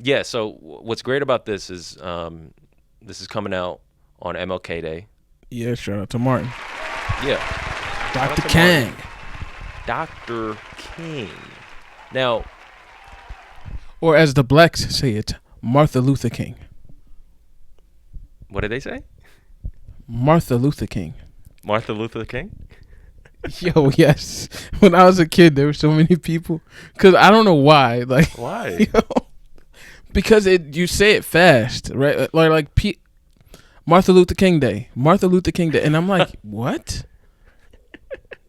Yeah. So what's great about this is this is coming out on MLK Day. Yeah, shout out to Martin. Yeah. Shout out Dr. to Kang. Martin. Dr. King. Now, Or as the blacks say it, Martha Luther King. what did they say? Martha Luther King. Martha Luther King? Yo, yes. When I was a kid, there were so many people. Because I don't know why. Like, Why? because you say it fast, right? Martha Luther King Day. Martha Luther King Day. And I'm like, what?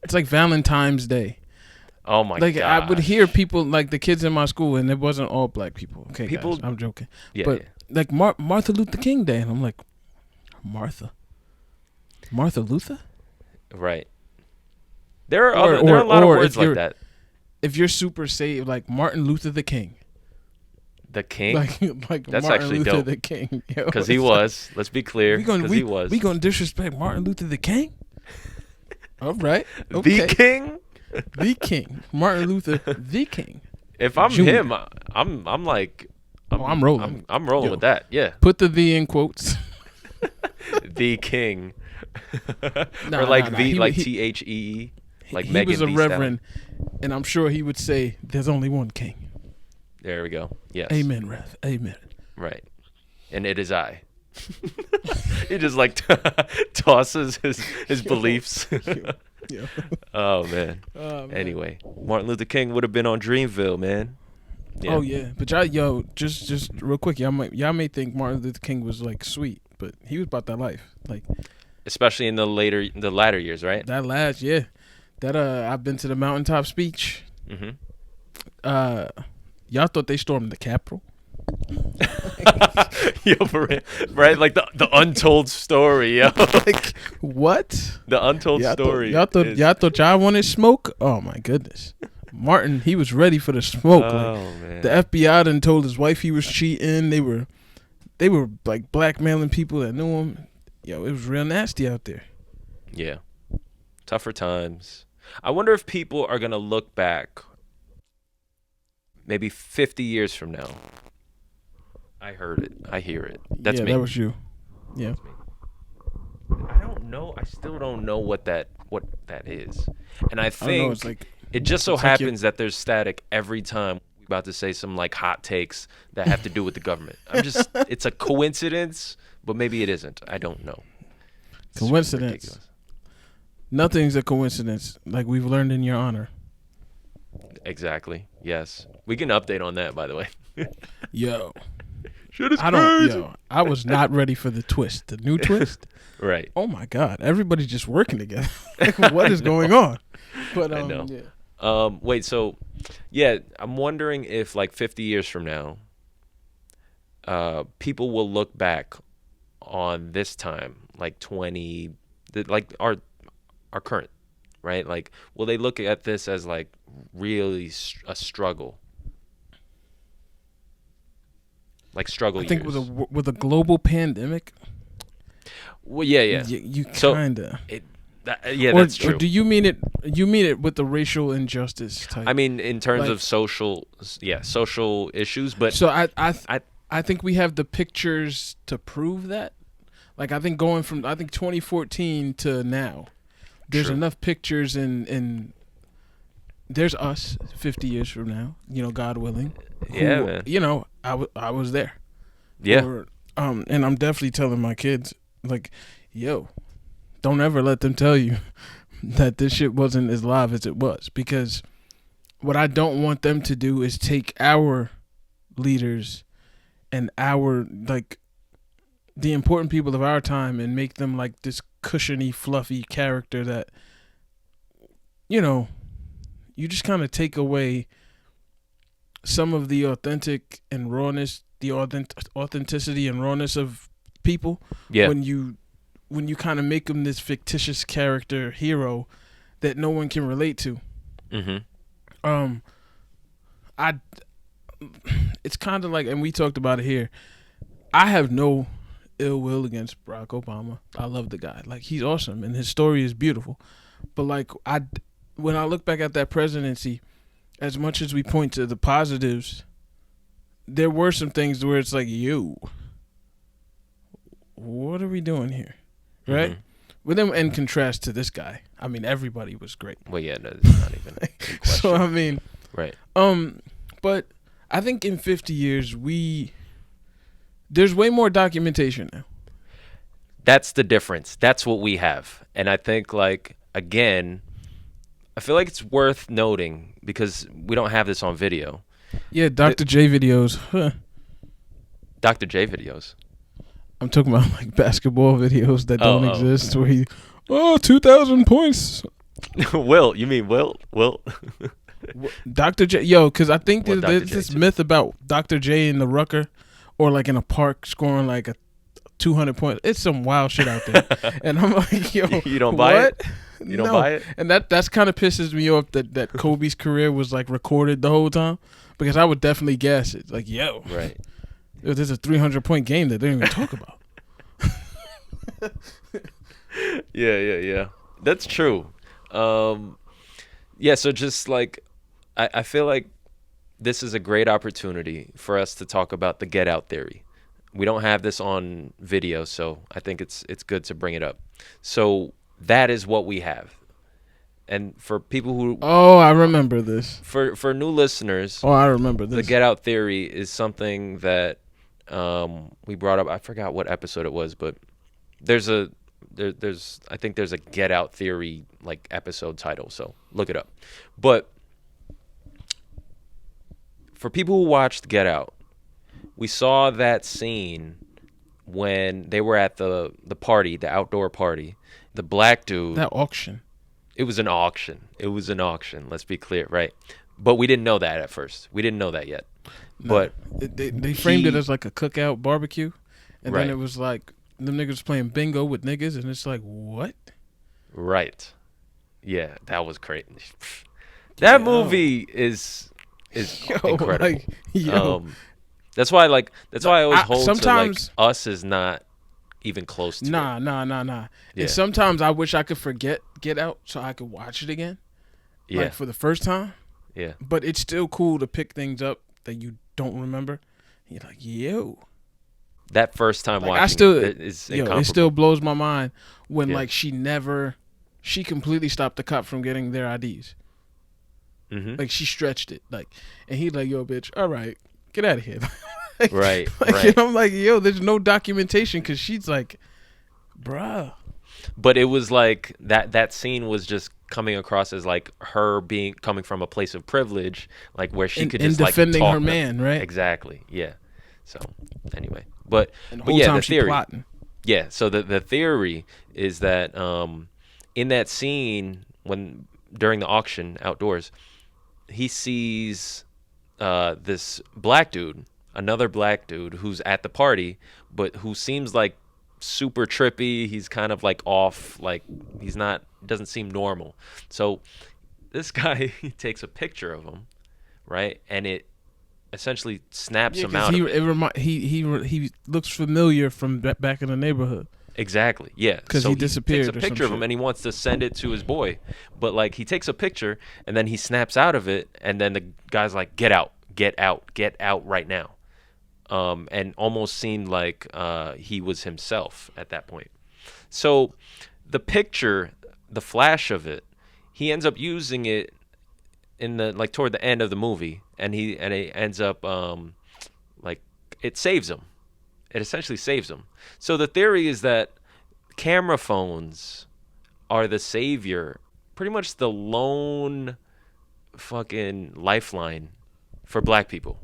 It's like Valentine's Day. Oh my god! Like I would hear people, like the kids in my school, and it wasn't all black people. Okay, People- guys, I'm joking. Yeah, But yeah. like Martha Luther King Day, and I'm like, Martha Luther. Right. There are a lot of words like that. If you're super saved, like Martin Luther the King, The King, like That's Martin actually Luther dope. the King, because he was. Let's be clear, because he was. We gonna disrespect Martin Luther the King? All right, The okay. King. The King, Martin Luther the King. If I'm Junior. him, I'm like, I'm rolling. I'm rolling Yo. with that. Yeah, Put the "the" in quotes. the King, Nah, or like nah. the He- THEE, like he Megan was a Thee reverend, and I'm sure he would say, "There's only one king." Stallion. There we go. Yes. Amen, Rev. Amen. Right. And it is I. He just like tosses his beliefs. Yeah. Oh man. Man. Anyway, Martin Luther King would have been on Dreamville, man. Yeah. Oh yeah, but just real quick, y'all may think Martin Luther King was like sweet, but he was about that life. Like Especially in the latter years, right? that last, yeah. That I've been to the mountaintop speech. Mm-hmm. Y'all thought they stormed the Capitol? Yo, for real, right? Like the untold story, yo. Like what? The untold Y'all story. Y'all thought is- y'all wanted smoke? Oh my goodness. Martin, he was ready for the smoke. Oh Like, man. the FBI done told his wife he was cheating. They were like blackmailing people that knew him. Yo, it was real nasty out there. Yeah. Tougher times. I wonder if people are gonna look back maybe 50 years from now. I heard it. I hear it. That's yeah, me. that was you. Yeah. I don't know. I still don't know what that is. And I I don't know. think It's like it just so it's like happens that there's static every time we're about to say some like hot takes that have to do with the government. It's a coincidence, but maybe it isn't. I don't know. It's Coincidence. ridiculous. Nothing's a coincidence, like we've learned in your honor. Exactly. Yes. We can update on that, by the way. Yo, Shit is I don't. Yo, I was not ready for the twist, the new twist. Right. Oh my God, everybody's just working together. Like, what is going on? But I know. yeah. Wait, so yeah, I'm wondering if like 50 years from now, people will look back on this time, like like our current, right? Like, will they look at this as like really a struggle? Like struggle I think years. with a global pandemic, Well, yeah. you So, kinda. Yeah, Or, that's true. Or do you mean it? You mean it with the racial injustice type? I mean, in terms Like- of social issues, but so I- I think we have the pictures to prove that. Like I think going from 2014 to now, there's True. enough pictures and there's us 50 years from now. You know, God willing. Yeah, man. You know, I was there. yeah, Or, and I'm definitely telling my kids like, yo, don't ever let them tell you that this shit wasn't as live as it was, because what I don't want them to do is take our leaders and our like the important people of our time and make them like this cushiony, fluffy character that, you know, you just kind of take away some of the authentic and rawness, the authenticity and rawness of people yeah. when you kind of make them this fictitious character hero that no one can relate to. Mm-hmm. It's kind of like, and we talked about it here, I have no ill will against Barack Obama. I love the guy. Like, he's awesome and his story is beautiful. But like, when I look back at that presidency, as much as we point to the positives, there were some things where it's like, yo, what are we doing here, right? Mm-hmm. With them in contrast to this guy, I mean, everybody was great. Well, yeah, no, it's not even in So question. I mean, Right. but I think in 50 years there's way more documentation now. That's the difference. That's what we have. And I think, like, again, I feel like it's worth noting because we don't have this on video. Yeah, Dr. J videos. Huh. Dr. J videos. I'm talking about like basketball videos that don't Oh. exist where 2,000 points. Will, you mean Will? Will? Dr. J, yo, because I think What there's Dr. J this do? myth about Dr. J in the Rucker or like in a park scoring like a 200 points. It's some wild shit out there. And I'm like, yo, You don't buy what? it? You don't No. buy it? And that's kind of pisses me off that Kobe's career was like recorded the whole time because I would definitely guess it. Like, yo, Right. there's a 300-point game that they don't even talk about. Yeah. That's true. Yeah, so just like I feel like this is a great opportunity for us to talk about the get out theory. We don't have this on video, so I think it's good to bring it up. So that is what we have. And for people who Oh, I remember this. for new listeners, Oh, I remember the this. get out theory is something that we brought up. I forgot what episode it was, but there's I think there's a get out theory like episode title, so look it up. But for people who watched Get Out, we saw that scene when they were at the party, the outdoor party. The black dude, That auction. it was an auction. It was an auction, let's be clear, right? But we didn't know that at first. We didn't know that yet. No. But They framed it he- as like a cookout barbecue, and Right. then it was like them niggas playing bingo with niggas, and it's like, what? right. Yeah, that was great. That Yo. movie is Yo, incredible. like, yo. That's why I always hold sometimes- to like Us is not even close to it. Nah. Yeah. And sometimes I wish I could forget Get Out so I could watch it again, Yeah. like for the first time. Yeah. But it's still cool to pick things up that you don't remember. You're like, yo. That first time Like, watching I still, it is yo, incomparable. it still blows my mind when Yeah. like she completely stopped the cop from getting their IDs. Mhm. Like she stretched it, like, and he like, yo, bitch, all right, get out of here. Right, Like, right. and I'm like, yo, there's no documentation because she's like, bruh. But it was like that scene was just coming across as like her coming from a place of privilege, like where she could In just like defending talk her to- man, right? Exactly. Yeah. So anyway, but And the but whole yeah, time the she theory. plotting. Yeah. So the theory is that in that scene when during the auction outdoors, he sees this black dude, another black dude who's at the party, but who seems like super trippy. He's kind of like off, like doesn't seem normal. So this guy he takes a picture of him, right, and it essentially snaps Yeah, him 'cause out. he Of it. he looks familiar from back in the neighborhood. Exactly. Yeah. 'Cause so he disappeared takes a or some picture of him shit. and he wants to send it to his boy, but like he takes a picture and then he snaps out of it, and then the guy's like, "Get out, get out, get out right now," and almost seemed like he was himself at that point. So the picture, the flash of it, he ends up using it in the like toward the end of the movie, and he ends up like it saves him. It essentially saves him. So the theory is that camera phones are the savior, pretty much the lone fucking lifeline for black people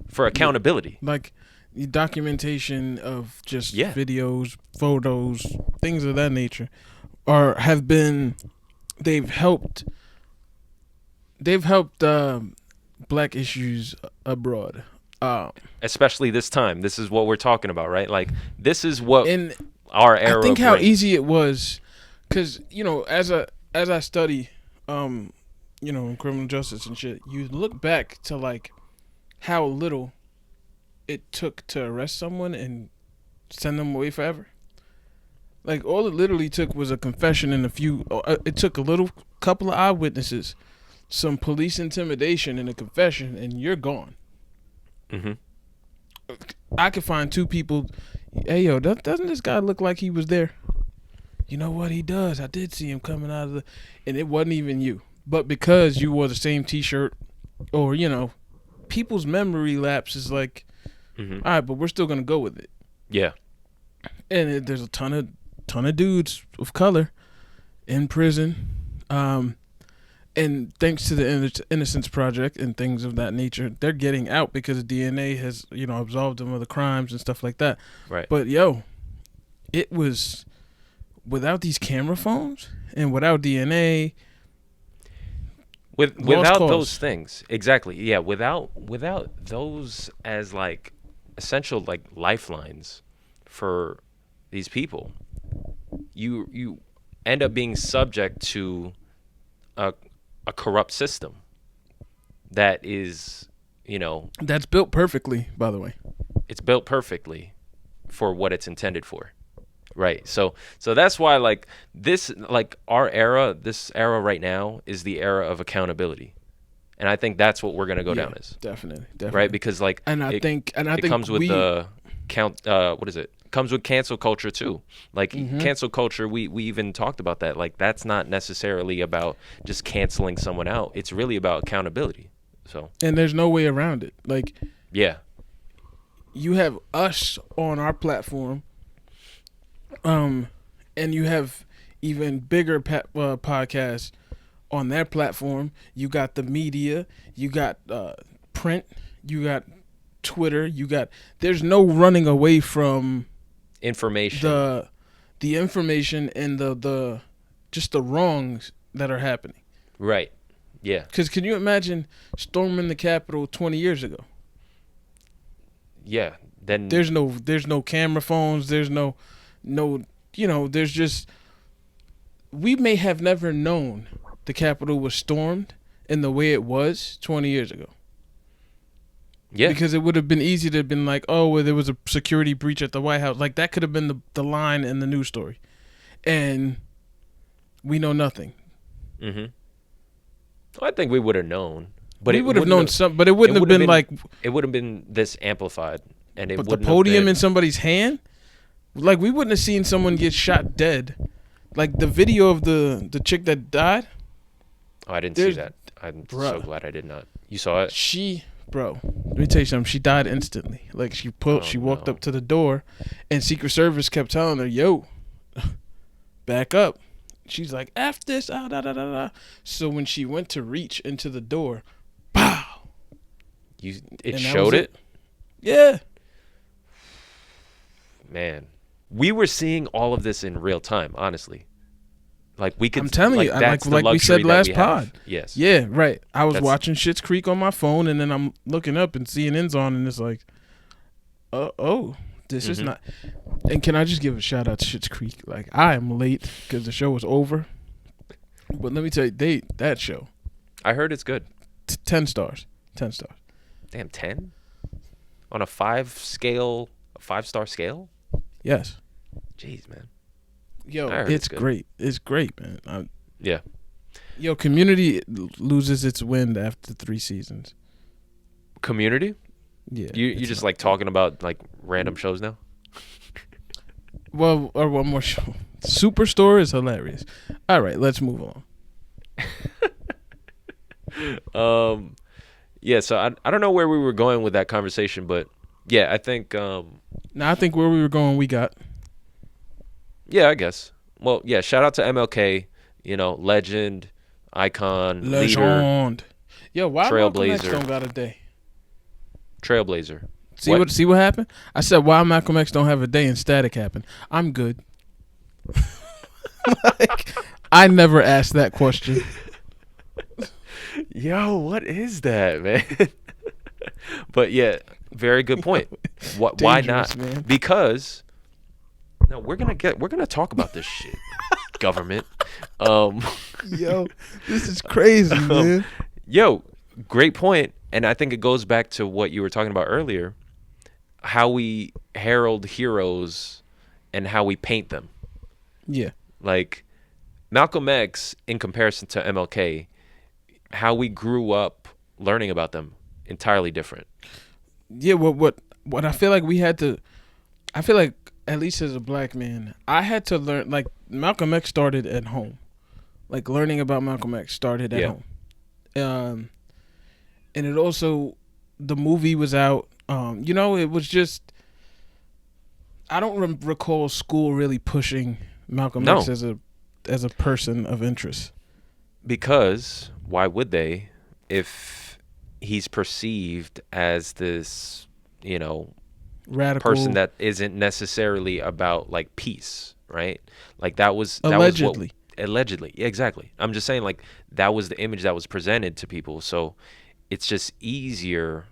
for accountability. Like the documentation of just Yeah. videos, photos, things of that nature, they've helped black issues abroad. Especially this time. This is what we're talking about, right? Like this is what And our era I think how brings. easy it was, because as I study, in criminal justice and shit, you look back to like how little it took to arrest someone and send them away forever. Like all it literally took was a confession and it took a little couple of eyewitnesses, some police intimidation and a confession, and you're gone. Mm-hmm. I could find two people. Hey, yo, doesn't this guy look like he was there? You know what, he does. I did see him coming out of the, and it wasn't even you. But because you wore the same T-shirt, or people's memory lapse is like, Mm-hmm. all right, but we're still gonna go with it. Yeah. And there's a ton of dudes of color in prison, and thanks to the Innocence Project and things of that nature, they're getting out because DNA has absolved them of the crimes and stuff like that. Right. But it was without these camera phones and without DNA, lost Without cause. those things, exactly. Yeah. Without those as like essential like lifelines for these people, you end up being subject to a a corrupt system that is, That's built perfectly, by the way. it's built perfectly for what it's intended for. Right. So that's why like this era right now is the era of accountability. And I think that's what we're going to go down as. Definitely, Right? Because like And I think it comes with the what is it? Comes with cancel culture too. Like cancel culture, we even talked about that. Like that's not necessarily about just canceling someone out. It's really about accountability. So, and there's no way around it. Like, yeah. you have us on our platform, and you have even bigger podcasts on their platform. You got the media, you got print, you got Twitter, there's no running away from Information. the information and the just the wrongs that are happening. Right. Yeah. Because can you imagine storming the Capitol 20 years ago? Yeah. Then There's no camera phones. There's no there's just, we may have never known the Capitol was stormed in the way it was 20 years ago. yeah. Because it would have been easy to have been like, oh, well, there was a security breach at the White House. Like, that could have been the line in the news story. And we know nothing. Mhm. Well, I think we would have known. But we it would have wouldn't known some, but it wouldn't have would've been like, it would have been this amplified, and it but the wouldn't have podium been, in somebody's hand, like, we wouldn't have seen someone get shot dead. Like, the video of the chick that died, Oh, I didn't see there's- that. I'm so Bruh. glad I did not. You saw it? bro, let me tell you something. She died instantly. Like, she walked no. up to the door, and Secret Service kept telling her, "Yo, back up." She's like, "F this, da da da da." So when she went to reach into the door, pow. It And that showed was it? Yeah. Man. We were seeing all of this in real time, honestly. Like we could I'm telling like, you, that's the like we luxury said that last we have. pod. Yes. Yeah, right. I was That's- watching Schitt's Creek on my phone, and then I'm looking up and CNN's on, and it's like, this is Mhm. not. And can I just give a shout out to Schitt's Creek? Like, I am late because the show was over, but let me tell you, that show, I heard it's good. 10 stars, 10 stars. Damn, 10? On a 5-star scale? Yes, Jeez, man. yo, I heard it's it's good. great. It's great, man. Yeah. Yo, Community loses its wind after 3 seasons. Community? Yeah, You it's just not- like talking about like random shows now? Well, or one more show. Superstore is hilarious. All right, let's move on. Yeah, so I don't know where we were going with that conversation, but yeah, I think Now, I think where we were going, we got. yeah, I guess. Well, yeah, shout out to MLK, legend, icon, leader, Legend. Yo, why Malcolm X Trailblazer. don't got a day? trailblazer. See what happened? I said, why Malcolm X don't have a day and Static happened? I'm good. Like, I never asked that question. Yo, what is that, man? But yeah, very good point. Why not? Dangerous, man. Because no, we're gonna talk about this shit. Government. Yo, this is crazy, man. Yo, great point. And I think it goes back to what you were talking about earlier, how we herald heroes and how we paint them. Yeah. Like Malcolm X in comparison to MLK, how we grew up learning about them, entirely different. yeah, what I feel like we had to. I feel like at least as a black man, I had to learn. Like Malcolm X started at home. Like learning about Malcolm X started at Yeah. home. Um, and it also the movie was out. It was just I don't recall school really pushing Malcolm X No, as a person of interest. because why would they if he's perceived as this, you know, person Radical, that isn't necessarily about like peace, right? Like that was what allegedly. allegedly. Yeah, exactly. I'm just saying like that was the image that was presented to people. So it's just easier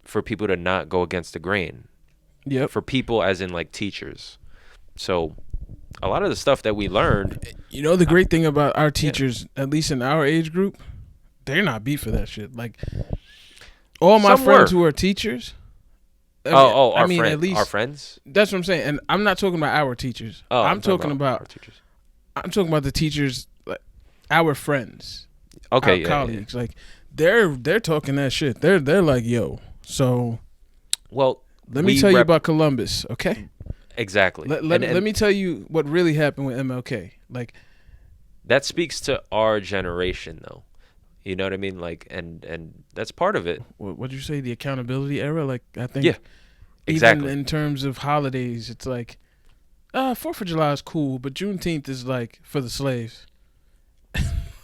for people to not go against the grain. Yep. For people as in like teachers. So a lot of the stuff that we learned, You know the I, great thing about our yeah. teachers, at least in our age group, they're not beat for that shit. Like all my Some friends were. who are teachers, I Our mean, at our least friends. that's what I'm saying. And I'm not talking about our teachers. Oh, I'm I'm talking talking about our about teachers. I'm talking about the teachers, like our friends, Okay, our yeah, yeah, yeah. colleagues. Like they're talking that shit. They're like, yo. So Well, let me we tell you rep about Columbus, okay? exactly, Let me tell you what really happened with MLK. Like, that speaks to our generation, though. You know what I mean? Like, and that's part of it. what'd you say? The accountability era. Like, I Yeah, think even exactly. in terms of holidays, it's like, 4th of July is cool, but Juneteenth is like for the slaves.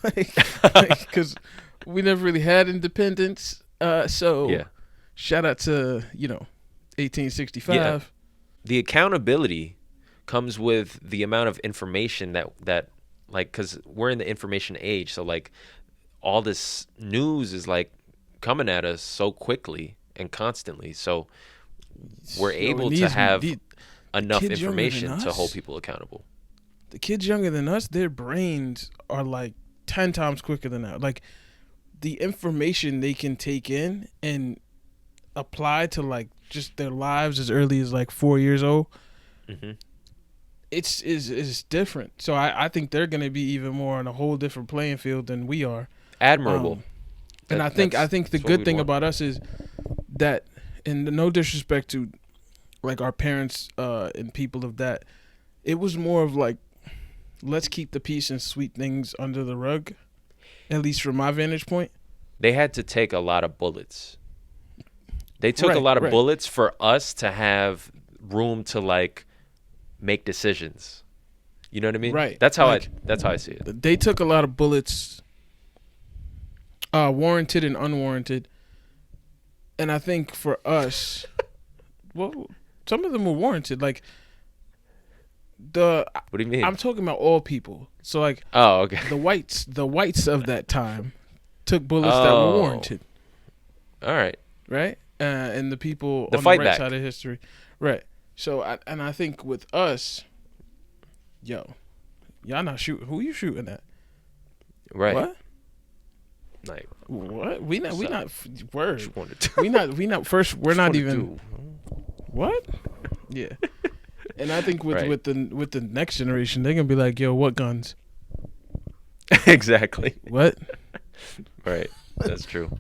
like, because we never really had independence. So Yeah, shout out to yeah. 1865. The accountability comes with the amount of information that like, because we're in the information age, so like all this news is like coming at us so quickly and constantly. So we're Yo, able and to have the enough kids younger than information to hold us, people accountable. the kids younger than us, their brains are like 10 times quicker than that. Like the information they can take in and apply to like just their lives as early as like 4 years old. Hmm. It's different. So I think they're gonna be even more on a whole different playing field than we are. Admirable. Um, and I think the That's what good we'd thing want. about us is that, and no disrespect to like our parents and people of that, it was more of like let's keep the peace and sweet things under the rug. At least from my vantage point. They had to take a lot of bullets. They took a Right, lot of right, bullets for us to have room to like make decisions. You know what I mean? right. Like That's how I see it. they took a lot of bullets, warranted and unwarranted. And I think for us, well, some of them were warranted. Like the What do you mean? I'm talking about all people. So like Oh, okay. the whites of that time took bullets that were Oh, warranted, all right. right? And the people The on the fight right side back. of history, right? So I think with us, yo, y'all not shooting. Who you shooting at? Right. What? Like, What? what's We up? not word. Just wanted to. We not first. We're Just not wanted even to. what? Yeah. And I think Right. with the next generation, they're gonna be like, yo, what guns? Exactly. What? Right. That's true.